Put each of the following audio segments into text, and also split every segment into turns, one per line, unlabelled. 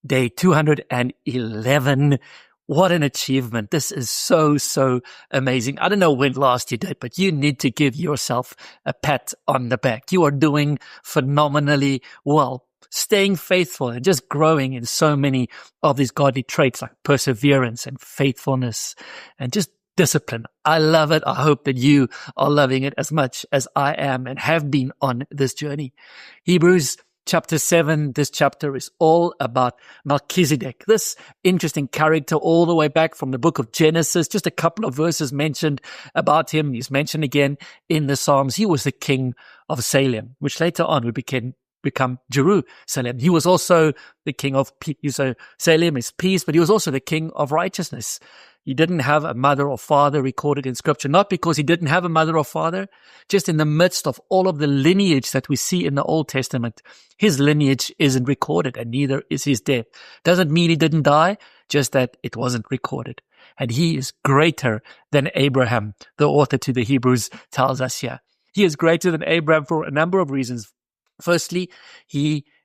Day 211. What an achievement. This is so amazing. I don't know when last you did, but you need to give yourself a pat on the back. You are doing phenomenally well, staying faithful and just growing in so many of these godly traits like perseverance and faithfulness and just discipline. I love it. I hope that you are loving it as much as I am and have been on this journey. Hebrews Chapter 7, this chapter is all about Melchizedek, this interesting character all the way back from the book of Genesis. Just a couple of verses mentioned about him. He's mentioned again in the Psalms. He was the king of Salem, which later on would become Jerusalem. He was also the king of peace. So Salem is peace, but he was also the king of righteousness. He didn't have a mother or father recorded in Scripture, not because he didn't have a mother or father, just in the midst of all of the lineage that we see in the Old Testament, his lineage isn't recorded and neither is his death. Doesn't mean he didn't die, just that it wasn't recorded. And he is greater than Abraham, the author to the Hebrews tells us here. He is greater than Abraham for a number of reasons. Firstly,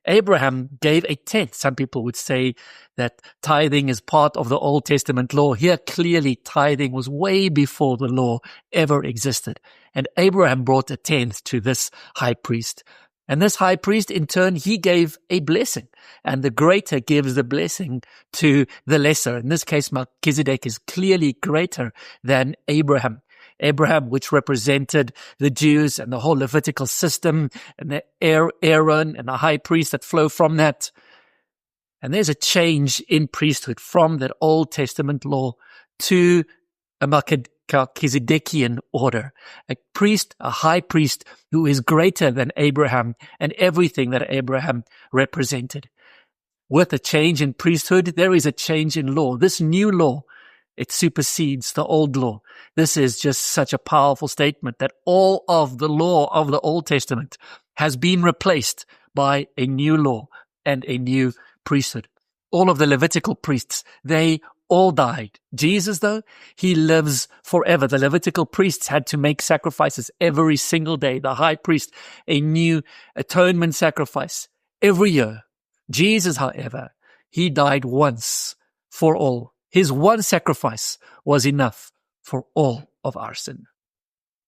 Abraham gave a tenth. Some people would say that tithing is part of the Old Testament law. Here, clearly, tithing was way before the law ever existed. And Abraham brought a tenth to this high priest. And this high priest, in turn, he gave a blessing. And the greater gives the blessing to the lesser. In this case, Melchizedek is clearly greater than Abraham. Abraham, which represented the Jews and the whole Levitical system and the Aaron and the high priest that flow from that. And there's a change in priesthood from that Old Testament law to a Melchizedekian order. A priest, a high priest who is greater than Abraham and everything that Abraham represented. With a change in priesthood, there is a change in law. This new law, it supersedes the old law. This is just such a powerful statement that all of the law of the Old Testament has been replaced by a new law and a new priesthood. All of the Levitical priests, they all died. Jesus, though, he lives forever. The Levitical priests had to make sacrifices every single day. The high priest, a new atonement sacrifice every year. Jesus, however, he died once for all. His one sacrifice was enough for all of our sin.